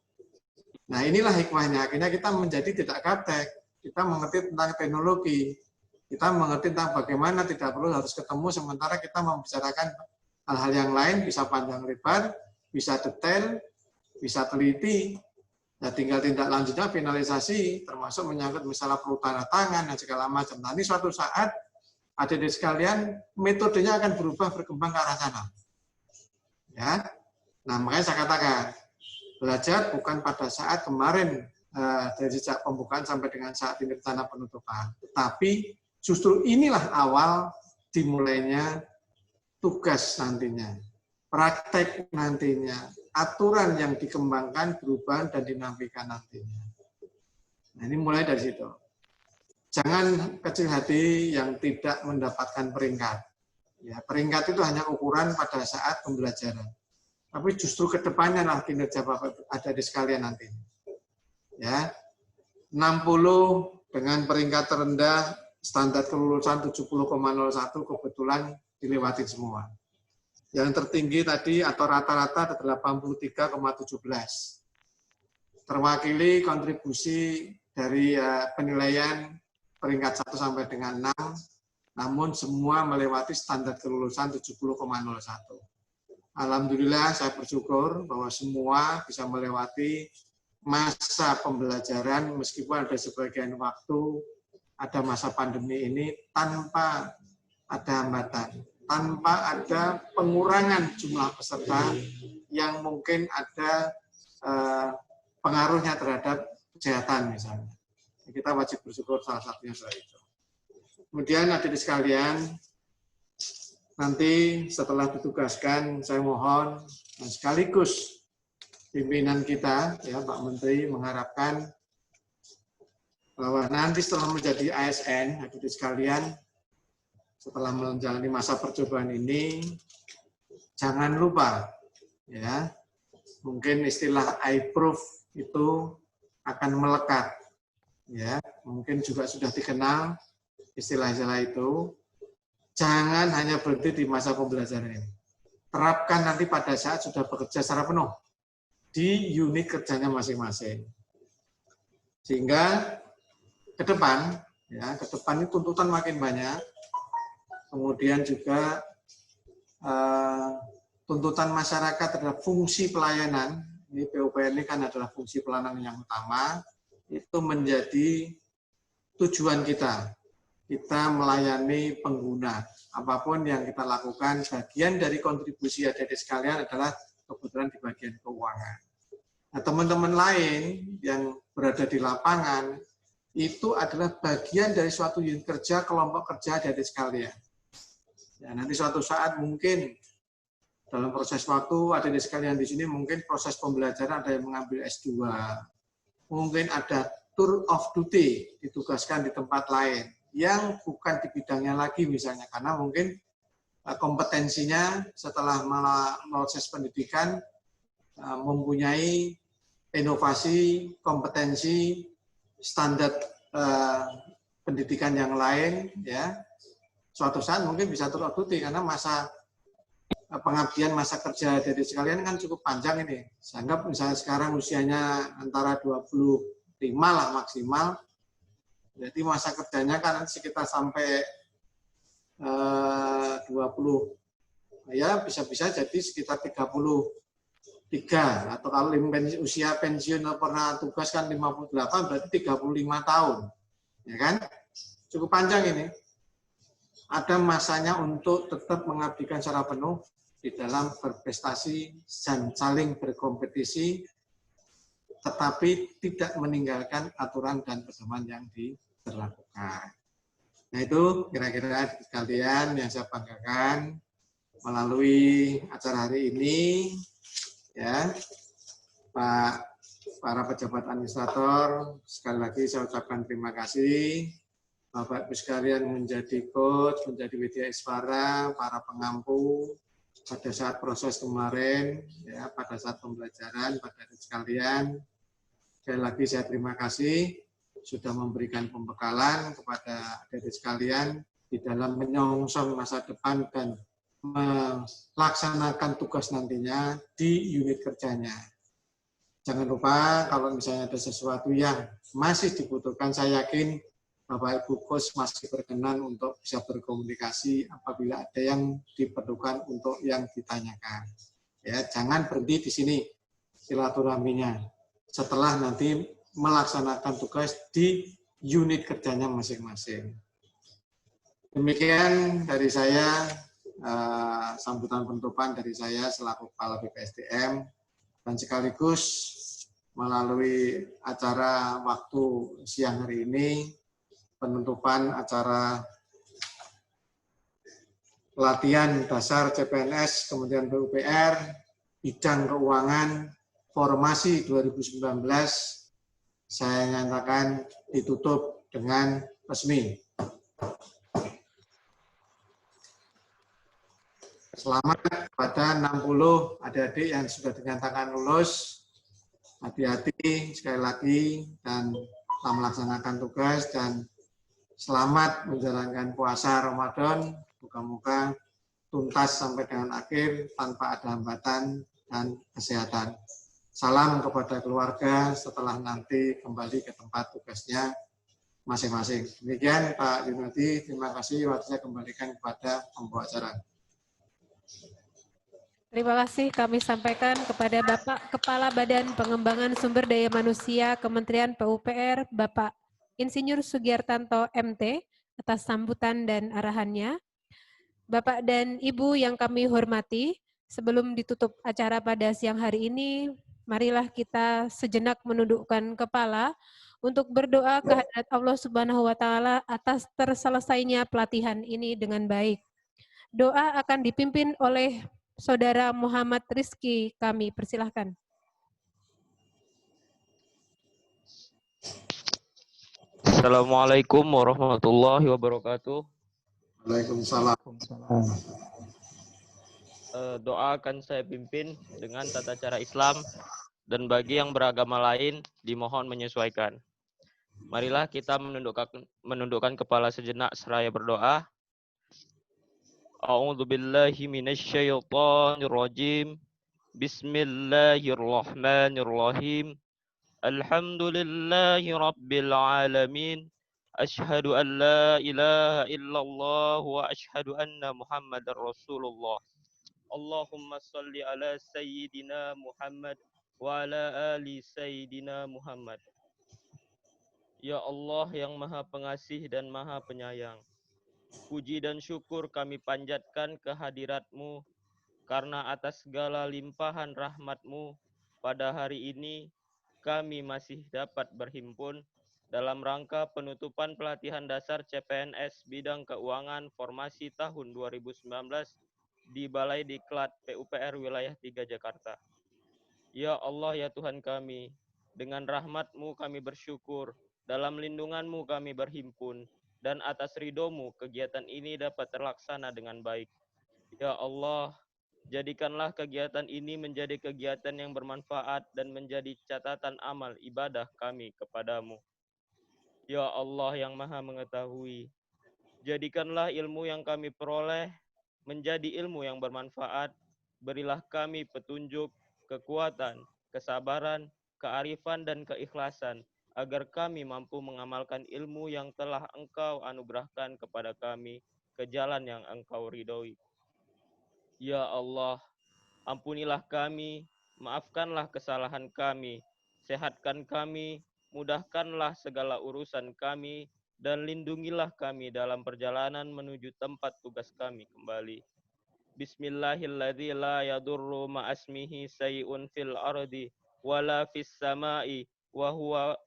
Nah inilah hikmahnya, akhirnya kita menjadi tidak gaptek. Kita mengerti tentang teknologi, kita mengerti tentang bagaimana tidak perlu harus ketemu, sementara kita membicarakan hal-hal yang lain, bisa panjang lebar, bisa detail, bisa teliti, ya tinggal tindak lanjutnya finalisasi, termasuk menyangkut misalnya perlu tanda tangan dan segala macam. Nah ini suatu saat, adik-adik sekalian, metodenya akan berubah, berkembang ke arah sana. Ya, nah makanya saya katakan, belajar bukan pada saat kemarin dari sejak pembukaan sampai dengan saat ini rencana penutupan, tetapi justru inilah awal dimulainya tugas nantinya, praktek nantinya, aturan yang dikembangkan, perubahan dan dinamika nantinya. Nah ini mulai dari situ. Jangan kecil hati yang tidak mendapatkan peringkat. Ya, peringkat itu hanya ukuran pada saat pembelajaran. Tapi justru ke depannya lah kinerja Bapak ada di sekalian nanti. Ya, 60 dengan peringkat terendah, standar kelulusan 70,01 kebetulan dilewati semua. Yang tertinggi tadi atau rata-rata 83,17. Terwakili kontribusi dari penilaian peringkat 1 sampai dengan 6, namun semua melewati standar kelulusan 70,01. Alhamdulillah saya bersyukur bahwa semua bisa melewati masa pembelajaran meskipun ada sebagian waktu ada masa pandemi ini tanpa ada hambatan, tanpa ada pengurangan jumlah peserta yang mungkin ada pengaruhnya terhadap kesehatan misalnya. Kita wajib bersyukur salah satunya soal itu. Kemudian adik-adik sekalian, nanti setelah ditugaskan, saya mohon dan sekaligus pimpinan kita, ya Pak Menteri mengharapkan bahwa nanti setelah menjadi ASN, adik-adik sekalian, setelah menjalani masa percobaan ini, jangan lupa, ya mungkin istilah I-proof itu akan melekat, ya mungkin juga sudah dikenal istilah-istilah itu. Jangan hanya berhenti di masa pembelajaran ini. Terapkan nanti pada saat sudah bekerja secara penuh di unit kerjanya masing-masing. Sehingga ke depan, ya, ke depan ini tuntutan makin banyak. Kemudian juga tuntutan masyarakat terhadap fungsi pelayanan. Ini PUPR ini kan adalah fungsi pelayanan yang utama. Itu menjadi tujuan kita. Kita melayani pengguna. Apapun yang kita lakukan, bagian dari kontribusi adik-adik sekalian adalah kebetulan di bagian keuangan. Nah, teman-teman lain yang berada di lapangan itu adalah bagian dari suatu unit kerja, kelompok kerja dari sekalian. Ya, nanti suatu saat mungkin dalam proses waktu ada di sekalian di sini mungkin proses pembelajaran ada yang mengambil S2, mungkin ada tour of duty ditugaskan di tempat lain yang bukan di bidangnya lagi misalnya karena mungkin kompetensinya setelah proses pendidikan mempunyai inovasi, kompetensi, standar pendidikan yang lain, ya suatu saat mungkin bisa tour of duty karena masa pengabdian masa kerja dari sekalian kan cukup panjang ini. Saya anggap misalnya sekarang usianya antara 25 lah maksimal. Jadi masa kerjanya kan sekitar sampai 20, ya bisa-bisa jadi sekitar 33 atau kalau usia pensiun pernah tugas kan 58 berarti 35 tahun, ya kan? Cukup panjang ini. Ada masanya untuk tetap mengabdikan secara penuh di dalam berprestasi dan saling berkompetisi, tetapi tidak meninggalkan aturan dan pedoman yang diberlakukan. Nah itu kira-kira sekalian yang saya banggakan melalui acara hari ini, ya Pak, para pejabat administrator, sekali lagi saya ucapkan terima kasih. Bapak Ibu sekalian menjadi coach, menjadi Widya Iswara, para pengampu pada saat proses kemarin, ya pada saat pembelajaran, Bapak Ibu sekalian. Sekali lagi saya terima kasih sudah memberikan pembekalan kepada adik-adik sekalian di dalam menyongsong masa depan dan melaksanakan tugas nantinya di unit kerjanya. Jangan lupa kalau misalnya ada sesuatu yang masih dibutuhkan, saya yakin Bapak Ibu Coach masih berkenan untuk bisa berkomunikasi apabila ada yang diperlukan untuk yang ditanyakan. Ya, jangan berhenti di sini silaturahminya. Setelah nanti melaksanakan tugas di unit kerjanya masing-masing. Demikian dari saya, sambutan penutupan dari saya selaku Kepala BPSDM, dan sekaligus melalui acara waktu siang hari ini, penutupan acara pelatihan dasar CPNS Kementerian PUPR, bidang keuangan, formasi 2019, saya nyatakan ditutup dengan resmi. Selamat kepada 60 adik-adik yang sudah dinyatakan lulus. Hati-hati sekali lagi dan telah melaksanakan tugas dan selamat menjalankan puasa Ramadan. Moga-moga tuntas sampai dengan akhir tanpa ada hambatan dan kesehatan. Salam kepada keluarga setelah nanti kembali ke tempat tugasnya masing-masing. Demikian Pak Yunadi, terima kasih. Waktu saya kembalikan kepada pembawa acara. Terima kasih kami sampaikan kepada Bapak Kepala Badan Pengembangan Sumber Daya Manusia Kementerian PUPR, Bapak Insinyur Sugiartanto MT, atas sambutan dan arahannya. Bapak dan Ibu yang kami hormati, sebelum ditutup acara pada siang hari ini, marilah kita sejenak menundukkan kepala untuk berdoa kehadirat Allah Subhanahu wa Ta'ala atas terselesainya pelatihan ini dengan baik. Doa akan dipimpin oleh Saudara Muhammad Rizki, kami persilahkan. Assalamualaikum warahmatullahi wabarakatuh. Waalaikumsalam. Doa akan saya pimpin dengan tata cara Islam dan bagi yang beragama lain dimohon menyesuaikan. Marilah kita menundukkan kepala sejenak seraya berdoa. A'udzubillahi minasyaitonirrajim. Bismillahirrahmanirrahim. Alhamdulillahi rabbil alamin. Asyhadu an la ilaha illallah wa asyhadu anna Muhammadar Rasulullah. Allahumma salli ala sayyidina Muhammad wa ala ali sayyidina Muhammad. Ya Allah yang Maha Pengasih dan Maha Penyayang, puji dan syukur kami panjatkan kehadirat-Mu karena atas segala limpahan rahmat-Mu pada hari ini kami masih dapat berhimpun dalam rangka penutupan pelatihan dasar CPNS bidang keuangan formasi tahun 2019 di Balai Diklat PUPR Wilayah 3 Jakarta. Ya Allah, ya Tuhan kami, dengan rahmat-Mu kami bersyukur, dalam lindungan-Mu kami berhimpun, dan atas ridho-Mu kegiatan ini dapat terlaksana dengan baik. Ya Allah, jadikanlah kegiatan ini menjadi kegiatan yang bermanfaat dan menjadi catatan amal ibadah kami kepadamu. Ya Allah yang Maha Mengetahui, jadikanlah ilmu yang kami peroleh menjadi ilmu yang bermanfaat. Berilah kami petunjuk, kekuatan, kesabaran, kearifan, dan keikhlasan, agar kami mampu mengamalkan ilmu yang telah Engkau anugerahkan kepada kami ke jalan yang Engkau ridhoi. Ya Allah, ampunilah kami, maafkanlah kesalahan kami, sehatkan kami, mudahkanlah segala urusan kami, dan lindungilah kami dalam perjalanan menuju tempat tugas kami kembali. Bismillahilladzi la yadurru ma'asmihi say'un fil ardi wala fis sama'i wa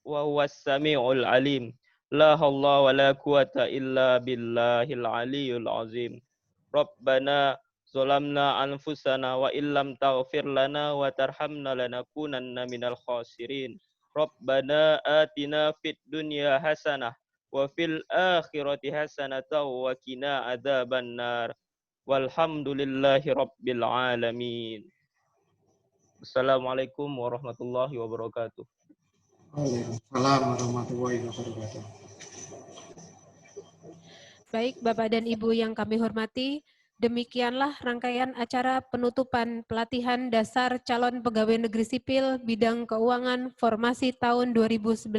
huwas sami'ul alim. La haula wala quwata illa billahil aliyyul azim. Rabbana zalamna anfusana wa illam taghfir lana wa tarhamna lanakunanna minal khasirin. Rabbana atina fid dunya hasanah wa fil akhirati hasanatan wa qina adzabannar. Walhamdulillahi rabbil alamin. Assalamualaikum warahmatullahi wabarakatuh. Waalaikumsalam warahmatullahi wabarakatuh. Baik, Bapak dan Ibu yang kami hormati, demikianlah rangkaian acara penutupan pelatihan dasar calon pegawai negeri sipil bidang keuangan formasi tahun 2019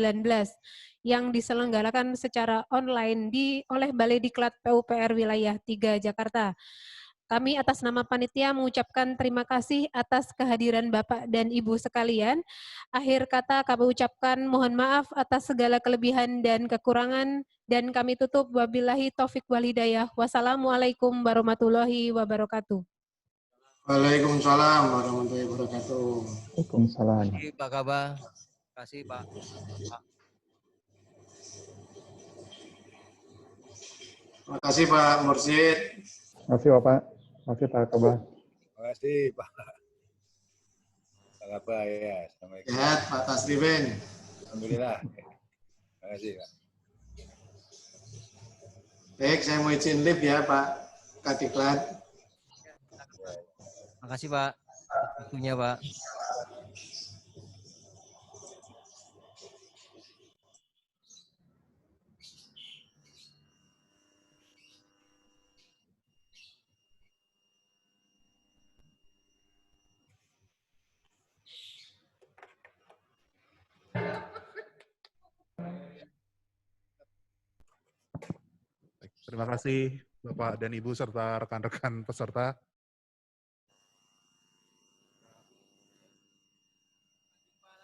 yang diselenggarakan secara online oleh Balai Diklat PUPR Wilayah 3 Jakarta. Kami atas nama panitia mengucapkan terima kasih atas kehadiran Bapak dan Ibu sekalian. Akhir kata kami ucapkan mohon maaf atas segala kelebihan dan kekurangan, dan kami tutup wabillahi taufik wal hidayah. Wassalamualaikum warahmatullahi wabarakatuh. Waalaikumsalam warahmatullahi wabarakatuh. Waalaikumsalam. Terima kasih Pak Kaba. Terima kasih Pak. Terima kasih Pak Mursyid. Terima kasih Bapak. Terima kasih Pak Kabah. Terima kasih Pak. Pak Kaba ya. Assalamualaikum. Sehat Pak Tasrifin. Alhamdulillah. Terima kasih Pak. Baik, saya mau izin live ya Pak Kadiklat. Terima kasih Pak. Waktunya Pak. Terima kasih Bapak dan Ibu serta rekan-rekan peserta.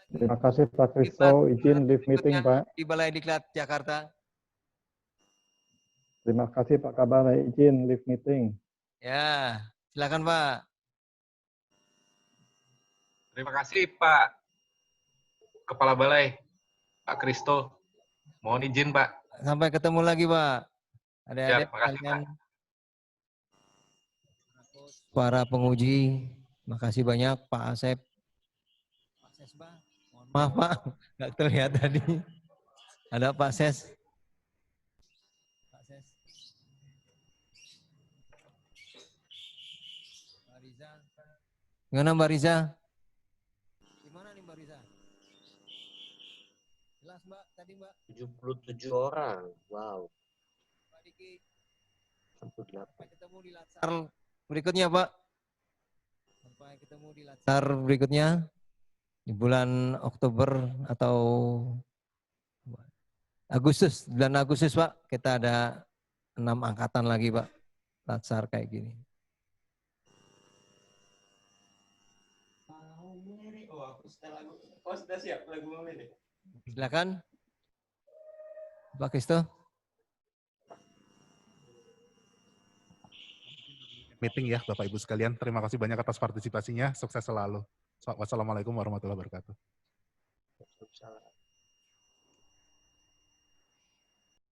Terima kasih Pak Kristo, izin live meeting Pak. Di Balai Diklat Jakarta. Terima kasih Pak Kabah, izin live meeting. Ya, silakan Pak. Terima kasih Pak Kepala Balai, Pak Kristo. Mohon izin Pak. Sampai ketemu lagi Pak. Adik-adik makasih, kalian. Para penguji, makasih banyak Pak Asep. Pak Ses, Bang. Maaf Pak, nggak terlihat tadi. Ada Pak Ses. Pak Ses. Mbak Riza. Gimana Mbak Riza? Gimana nih Mbak Riza? Jelas Mbak, tadi Mbak? 77 orang, wow. Mbak Diki. 48. Sampai ketemu di latsar berikutnya Pak. Sampai ketemu di latsar berikutnya. Di bulan Oktober atau Agustus, bulan Agustus Pak, kita ada 6 angkatan lagi Pak, latsar kayak gini. Sudah siap lagu memilih. Silakan, Pak Kristo. meeting ya Bapak Ibu sekalian. Terima kasih banyak atas partisipasinya. Sukses selalu. Wassalamualaikum warahmatullahi wabarakatuh. Waalaikumsalam.